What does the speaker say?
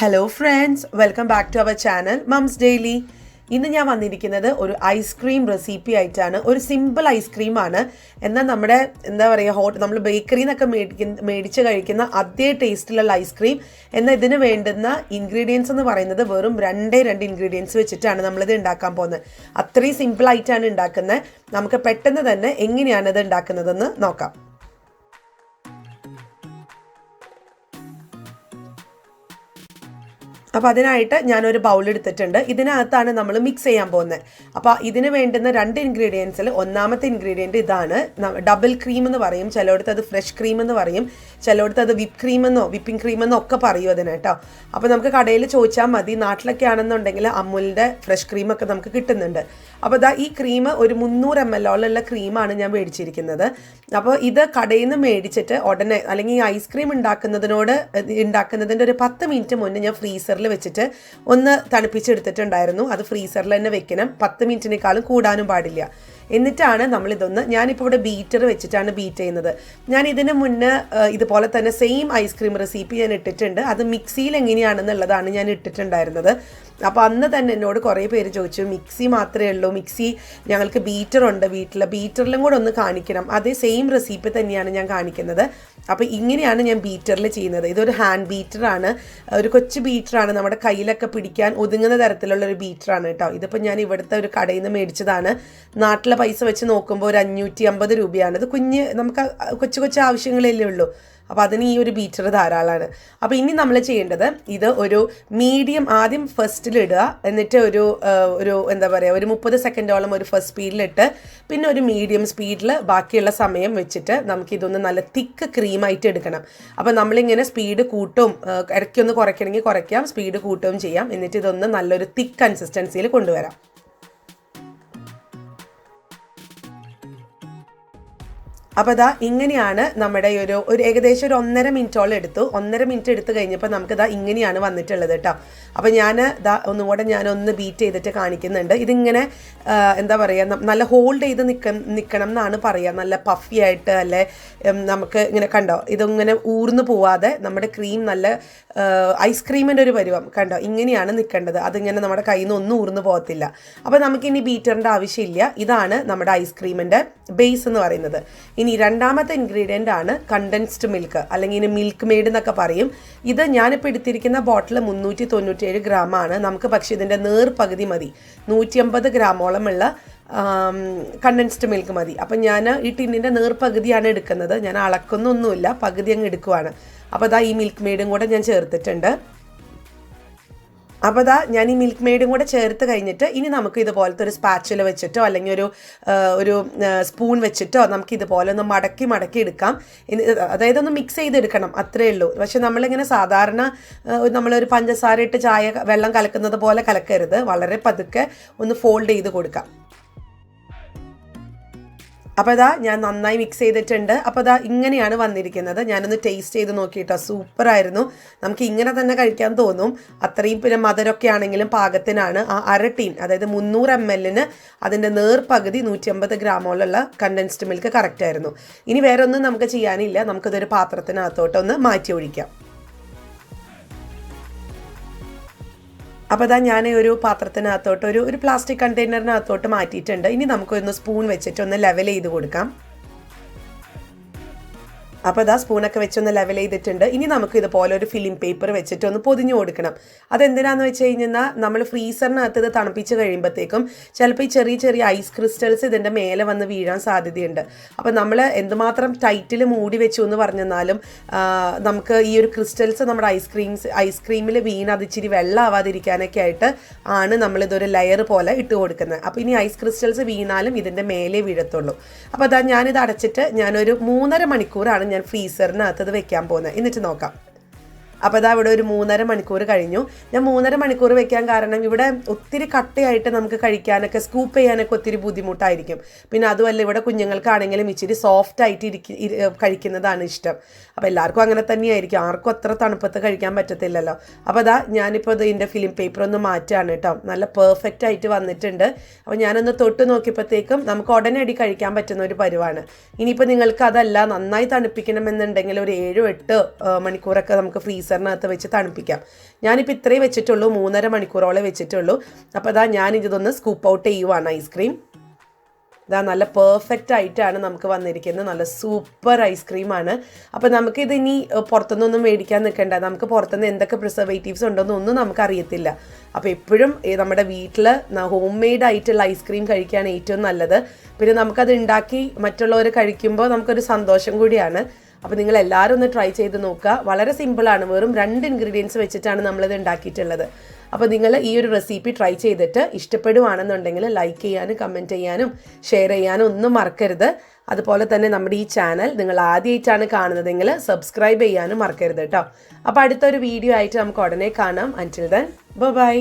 Hello friends, welcome back to our channel Moms Daily. ഇന്ന് ഞാൻ വന്നിരിക്കുന്നത് ഒരു ഐസ്ക്രീം റെസിപ്പി ആയിട്ടാണ്. ഒരു സിമ്പിൾ ഐസ്ക്രീമാണ്, എന്നാൽ നമ്മുടെ എന്താ പറയുക നമ്മൾ ബേക്കറിയിൽ നിന്നൊക്കെ മേടിച്ച് കഴിക്കുന്ന അതേ ടേസ്റ്റിലുള്ള ഐസ്ക്രീം. എന്നാൽ ഇതിന് വേണ്ടുന്ന ഇൻഗ്രീഡിയൻസ് എന്ന് പറയുന്നത് വെറും രണ്ട് ഇൻഗ്രീഡിയൻസ് വെച്ചിട്ടാണ് നമ്മളിത് ഉണ്ടാക്കാൻ പോകുന്നത്. അത്രയും സിമ്പിളായിട്ടാണ് ഉണ്ടാക്കുന്നത്. നമുക്ക് പെട്ടെന്ന് തന്നെ എങ്ങനെയാണ് ഇത് ഉണ്ടാക്കുന്നതെന്ന് നോക്കാം. അപ്പോൾ അതിനായിട്ട് ഞാനൊരു ബൗൾ എടുത്തിട്ടുണ്ട്. ഇതിനകത്താണ് നമ്മൾ മിക്സ് ചെയ്യാൻ പോകുന്നത്. അപ്പോൾ ഇതിന് വേണ്ടുന്ന രണ്ട് ഇൻഗ്രീഡിയൻസിൽ ഒന്നാമത്തെ ഇൻഗ്രീഡിയൻറ്റ് ഇതാണ്. ഡബിൾ ക്രീം എന്ന് പറയും, ചിലയിടത്ത് അത് ഫ്രഷ് ക്രീം എന്ന് പറയും, ചിലയിടത്ത് അത് വിപ്പിംഗ് ക്രീം എന്നോ ഒക്കെ പറയും അതിന് കേട്ടോ. അപ്പോൾ നമുക്ക് കടയിൽ ചോദിച്ചാൽ മതി. നാട്ടിലൊക്കെ ആണെന്നുണ്ടെങ്കിൽ അമുലിൻ്റെ ഫ്രഷ് ക്രീമൊക്കെ നമുക്ക് കിട്ടുന്നുണ്ട്. അപ്പോൾ ഈ ക്രീം ഒരു 300 ml ഉള്ള ക്രീമാണ് ഞാൻ മേടിച്ചിരിക്കുന്നത്. അപ്പോൾ ഇത് കടയിൽ നിന്ന് മേടിച്ചിട്ട് ഉടനെ, അല്ലെങ്കിൽ ഈ ഐസ്ക്രീം ഉണ്ടാക്കുന്നതിൻ്റെ ഒരു 10 മിനിറ്റ് മുന്നേ ഞാൻ ഫ്രീസറിൽ വെച്ചിട്ട് ഒന്ന് തണുപ്പിച്ചെടുത്തിട്ടുണ്ടായിരുന്നു. അത് ഫ്രീസറിൽ തന്നെ വെക്കണം. 10 മിനിറ്റിനേക്കാളും കൂടാനും പാടില്ല. എന്നിട്ടാണ് ഞാനിപ്പോൾ ഇവിടെ ബീറ്റർ വെച്ചിട്ടാണ് ബീറ്റ് ചെയ്യുന്നത്. ഞാൻ ഇതിന് മുന്നേ ഇതുപോലെ തന്നെ സെയിം ഐസ്ക്രീം റെസിപ്പി ഞാൻ ഇട്ടിട്ടുണ്ട്. അത് മിക്സിയിൽ എങ്ങനെയാണെന്നുള്ളതാണ് ഞാൻ ഇട്ടിട്ടുണ്ടായിരുന്നത്. അപ്പോൾ അന്ന് തന്നെ എന്നോട് കുറേ പേര് ചോദിച്ചു, മിക്സി മാത്രമേ ഉള്ളൂ, മിക്സി ഞങ്ങൾക്ക് ബീറ്ററുണ്ട് വീട്ടിൽ, ബീറ്ററിലും കൂടെ ഒന്ന് കാണിക്കണം. അതേ സെയിം റെസിപ്പി തന്നെയാണ് ഞാൻ കാണിക്കുന്നത്. അപ്പോൾ ഇങ്ങനെയാണ് ഞാൻ ബീറ്ററിൽ ചെയ്യുന്നത്. ഇതൊരു ഹാൻഡ് ബീറ്ററാണ്, ഒരു കൊച്ചു ബീറ്ററാണ്, നമ്മുടെ കയ്യിലൊക്കെ പിടിക്കാൻ ഒതുങ്ങുന്ന തരത്തിലുള്ള ഒരു ബീറ്ററാണ് കേട്ടോ. ഇതിപ്പോൾ ഞാൻ ഇവിടുത്തെ ഒരു കടയിൽ നിന്ന് മേടിച്ചതാണ്. നാട്ടിലെ പൈസ വെച്ച് നോക്കുമ്പോൾ ഒരു 550 രൂപയാണ്. ഇത് നമുക്ക് കൊച്ചു ആവശ്യങ്ങളല്ലേ ഉള്ളൂ. അപ്പോൾ അതിന് ഈ ഒരു ബീറ്റർ ധാരാളമാണ്. അപ്പോൾ ഇനി നമ്മൾ ചെയ്യേണ്ടത്, ഇത് ഒരു മീഡിയം ആദ്യം ഫസ്റ്റിലിടുക, എന്നിട്ട് ഒരു എന്താ പറയുക, ഒരു 30 സെക്കൻഡോളം ഒരു ഫസ്റ്റ് സ്പീഡിലിട്ട്, പിന്നെ ഒരു മീഡിയം സ്പീഡിൽ ബാക്കിയുള്ള സമയം വെച്ചിട്ട് നമുക്കിതൊന്ന് നല്ല തിക്ക് ക്രീമായിട്ട് എടുക്കണം. അപ്പോൾ നമ്മളിങ്ങനെ സ്പീഡ് കൂട്ടും, ഇടയ്ക്കൊന്ന് കുറയ്ക്കണമെങ്കിൽ കുറയ്ക്കാം, സ്പീഡ് കൂട്ടുകയും ചെയ്യാം. എന്നിട്ട് ഇതൊന്ന് നല്ലൊരു തിക്ക് കൺസിസ്റ്റൻസിയിൽ കൊണ്ടുവരാം. അപ്പോൾ ഇങ്ങനെയാണ് നമ്മുടെ ഒരു ഏകദേശം ഒരു 1.5 മിനിറ്റോളം എടുത്തു. 1.5 മിനിറ്റ് എടുത്തു കഴിഞ്ഞപ്പോൾ നമുക്ക് ഇങ്ങനെയാണ് വന്നിട്ടുള്ളത് കേട്ടോ. അപ്പോൾ ഞാൻ ഒന്നുകൂടെ ഞാനൊന്ന് ബീറ്റ് ചെയ്തിട്ട് കാണിക്കുന്നുണ്ട്. ഇതിങ്ങനെ എന്താ പറയുക, നല്ല ഹോൾഡ് ചെയ്ത് നിൽക്കണം എന്നാണ് പറയുക. നല്ല പഫി ആയിട്ട്, അല്ലെ നമുക്ക് ഇങ്ങനെ കണ്ടോ, ഇതിങ്ങനെ ഊർന്നു പോവാതെ നമ്മുടെ ക്രീം നല്ല ഐസ്ക്രീമിൻ്റെ ഒരു പരുവം കണ്ടോ, ഇങ്ങനെയാണ് നിൽക്കേണ്ടത്. അതിങ്ങനെ നമ്മുടെ കയ്യിൽ നിന്ന് ഒന്നും ഊർന്നു പോകത്തില്ല. അപ്പോൾ നമുക്കിനി ബീറ്ററിൻ്റെ ആവശ്യമില്ല. ഇതാണ് നമ്മുടെ ഐസ്ക്രീമിൻ്റെ ബേസ് എന്ന് പറയുന്നത്. ഇനി രണ്ടാമത്തെ ഇൻഗ്രീഡിയൻ്റ് ആണ് കണ്ടൻസ്ഡ് മിൽക്ക്, അല്ലെങ്കിൽ ഇനി മിൽക്ക് മെയ്ഡ് എന്നൊക്കെ പറയും. ഇത് ഞാനിപ്പോൾ എടുത്തിരിക്കുന്ന ബോട്ടിൽ 397 ഗ്രാമാണ്. നമുക്ക് പക്ഷേ ഇതിൻ്റെ നേർപകുതി മതി, 150 ഗ്രാമോളമുള്ള കണ്ടൻസ്ഡ് മിൽക്ക് മതി. അപ്പം ഞാൻ ഈ ടിന്നിൻ്റെ നേർപകുതിയാണ് എടുക്കുന്നത്. ഞാൻ അളക്കുന്നൊന്നുമില്ല, പകുതി അങ്ങ് എടുക്കുവാണ്. അപ്പോൾ ഈ മിൽക്ക് മെയ്ഡും കൂടെ ഞാൻ ചേർത്തിട്ടുണ്ട്. അപ്പോൾ ഞാൻ ഈ മിൽക്ക് മെയ്ഡും കൂടെ ചേർത്ത് കഴിഞ്ഞിട്ട് ഇനി നമുക്ക് ഇതുപോലത്തെ ഒരു സ്പാച്ചുല വെച്ചിട്ടോ അല്ലെങ്കിൽ ഒരു സ്പൂൺ വെച്ചിട്ടോ നമുക്ക് ഇതുപോലെ ഒന്ന് മടക്കി എടുക്കാം. അതായത് ഒന്ന് മിക്സ് ചെയ്തെടുക്കണം, അത്രയേ ഉള്ളൂ. പക്ഷെ നമ്മളിങ്ങനെ സാധാരണ നമ്മളൊരു പഞ്ചസാര ഇട്ട് വെള്ളം കലക്കുന്നത് പോലെ കലക്കരുത്. വളരെ പതുക്കെ ഒന്ന് ഫോൾഡ് ചെയ്ത് കൊടുക്കാം. അപ്പോൾ ഞാൻ നന്നായി മിക്സ് ചെയ്തിട്ടുണ്ട്. അപ്പോൾ ഇങ്ങനെയാണ് വന്നിരിക്കുന്നത്. ഞാനൊന്ന് ടേസ്റ്റ് ചെയ്ത് നോക്കിയിട്ടോ, സൂപ്പറായിരുന്നു. നമുക്ക് ഇങ്ങനെ തന്നെ കഴിക്കാൻ തോന്നും. അത്രയും പിന്നെ മധുരമൊക്കെ ആണെങ്കിലും പാകത്തിനാണ്. ആ അരട്ടീൻ, അതായത് 300 ml അതിൻ്റെ നേർപകുതി 150 ഗ്രാമോളുള്ള കണ്ടൻസ്ഡ് മിൽക്ക് കറക്റ്റായിരുന്നു. ഇനി വേറെ ഒന്നും നമുക്ക് ചെയ്യാനില്ല. നമുക്കിതൊരു പാത്രത്തിനകത്തോട്ടൊന്ന് മാറ്റി ഒഴിക്കാം. അപ്പോൾ ഞാൻ ഒരു പാത്രത്തിനകത്തോട്ട് ഒരു പ്ലാസ്റ്റിക് കണ്ടെയ്നറിനകത്തോട്ട് മാറ്റിയിട്ടുണ്ട്. ഇനി നമുക്കൊന്ന് സ്പൂൺ വെച്ചിട്ട് ഒന്ന് ലെവൽ ചെയ്ത് കൊടുക്കാം. അപ്പോൾ സ്പൂണൊക്കെ വെച്ചൊന്ന് ലെവൽ ചെയ്തിട്ടുണ്ട്. ഇനി നമുക്ക് ഇതുപോലെ ഒരു ഫിലിം പേപ്പർ വെച്ചിട്ട് ഒന്ന് പൊതിഞ്ഞു കൊടുക്കണം. അതെന്തിനാന്ന് വെച്ച് കഴിഞ്ഞാൽ നമ്മൾ ഫ്രീസറിനകത്ത് ഇത് തണുപ്പിച്ച് കഴിയുമ്പോഴത്തേക്കും ചിലപ്പോൾ ഈ ചെറിയ ഐസ് ക്രിസ്റ്റൽസ് ഇതിൻ്റെ മേലെ വന്ന് വീഴാൻ സാധ്യതയുണ്ട്. അപ്പോൾ നമ്മൾ എന്തുമാത്രം ടൈറ്റിൽ മൂടി വെച്ചു എന്ന് പറഞ്ഞാലും നമുക്ക് ഈ ഒരു ക്രിസ്റ്റൽസ് നമ്മുടെ ഐസ്ക്രീമിൽ വീണ് അതിച്ചിരി വെള്ളമാവാതിരിക്കാനൊക്കെ ആയിട്ട് ആണ് നമ്മളിതൊരു ലെയർ പോലെ ഇട്ട് കൊടുക്കുന്നത്. അപ്പോൾ ഇനി ഐസ് ക്രിസ്റ്റൽസ് വീണാലും ഇതിൻ്റെ മേലെ വീഴത്തുള്ളൂ. അപ്പോൾ ഞാനിത് അടച്ചിട്ട് ഞാനൊരു 3.5 മണിക്കൂറാണ് ഞാൻ ഫ്രീസറിനകത്ത് ഇത് വെക്കാൻ പോകുന്നത്. എന്നിട്ട് നോക്കാം. അപ്പോൾ ഇവിടെ ഒരു 3.5 മണിക്കൂർ കഴിഞ്ഞു. ഞാൻ 3.5 മണിക്കൂർ വെക്കാൻ കാരണം ഇവിടെ ഒത്തിരി കട്ടയായിട്ട് നമുക്ക് കഴിക്കാനൊക്കെ സ്കൂപ്പ് ചെയ്യാനൊക്കെ ഒത്തിരി ബുദ്ധിമുട്ടായിരിക്കും. പിന്നെ അതുമല്ല, ഇവിടെ കുഞ്ഞുങ്ങൾക്കാണെങ്കിലും ഇച്ചിരി സോഫ്റ്റ് ആയിട്ട് കഴിക്കുന്നതാണ് ഇഷ്ടം. അപ്പോൾ എല്ലാവർക്കും അങ്ങനെ തന്നെയായിരിക്കും, ആർക്കും അത്ര തണുപ്പത്ത് കഴിക്കാൻ പറ്റത്തില്ലല്ലോ. അപ്പോൾ ഞാനിപ്പോൾ ഇതിൻ്റെ ഫിലിം പേപ്പർ ഒന്ന് മാറ്റുകയാണ് കേട്ടോ. നല്ല പെർഫെക്റ്റ് ആയിട്ട് വന്നിട്ടുണ്ട്. അപ്പോൾ ഞാനൊന്ന് തൊട്ട് നോക്കിയപ്പോഴത്തേക്കും നമുക്ക് ഉടനടി കഴിക്കാൻ പറ്റുന്ന ഒരു പരുവാണ്. ഇനിയിപ്പോൾ നിങ്ങൾക്ക് അതല്ല, നന്നായി തണുപ്പിക്കണമെന്നുണ്ടെങ്കിൽ ഒരു 7-8 മണിക്കൂറൊക്കെ നമുക്ക് ഫ്രീസർ ഫ്രീസറിനകത്ത് വെച്ച് തണുപ്പിക്കാം. ഞാനിപ്പോൾ ഇത്രയും വെച്ചിട്ടുള്ളൂ, 3.5 മണിക്കൂറോളം വെച്ചിട്ടുള്ളൂ. അപ്പോൾ അതാ ഞാനിതൊന്ന് സ്കൂപ്പ് ഔട്ട് ചെയ്യുവാണ് ഐസ്ക്രീം. ഇതാ നല്ല പെർഫെക്റ്റ് ആയിട്ടാണ് നമുക്ക് വന്നിരിക്കുന്നത്. നല്ല സൂപ്പർ ഐസ്ക്രീമാണ്. അപ്പോൾ നമുക്കിത് ഇനി പുറത്തുനിന്നൊന്നും മേടിക്കാൻ നിൽക്കണ്ട. നമുക്ക് പുറത്തുനിന്ന് എന്തൊക്കെ പ്രിസർവേറ്റീവ്സ് ഉണ്ടോയെന്നൊന്നും നമുക്കറിയത്തില്ല. അപ്പോൾ എപ്പോഴും നമ്മുടെ വീട്ടിൽ ഹോം മെയ്ഡ് ആയിട്ടുള്ള ഐസ്ക്രീം കഴിക്കുകയാണ് ഏറ്റവും നല്ലത്. പിന്നെ നമുക്കത് ഉണ്ടാക്കി മറ്റുള്ളവർ കഴിക്കുമ്പോൾ നമുക്കൊരു സന്തോഷം കൂടിയാണ്. അപ്പോൾ നിങ്ങൾ എല്ലാവരും ഒന്ന് ട്രൈ ചെയ്ത് നോക്കുക. വളരെ സിമ്പിളാണ്, വെറും 2 ഇൻഗ്രീഡിയൻസ് വെച്ചിട്ടാണ് നമ്മളിത് ഉണ്ടാക്കിയിട്ടുള്ളത്. അപ്പോൾ നിങ്ങൾ ഈ ഒരു റെസിപ്പി ട്രൈ ചെയ്തിട്ട് ഇഷ്ടപ്പെടുവാണെന്നുണ്ടെങ്കിൽ ലൈക്ക് ചെയ്യാനും കമൻറ്റ് ചെയ്യാനും ഷെയർ ചെയ്യാനും ഒന്നും മറക്കരുത്. അതുപോലെ തന്നെ നമ്മുടെ ഈ ചാനൽ നിങ്ങൾ ആദ്യമായിട്ടാണ് കാണുന്നതെങ്കിൽ സബ്സ്ക്രൈബ് ചെയ്യാനും മറക്കരുത് കേട്ടോ. അപ്പോൾ അടുത്തൊരു വീഡിയോ ആയിട്ട് നമുക്ക് ഉടനെ കാണാം. അൻറ്റിൽ ദെൻ ബൈ.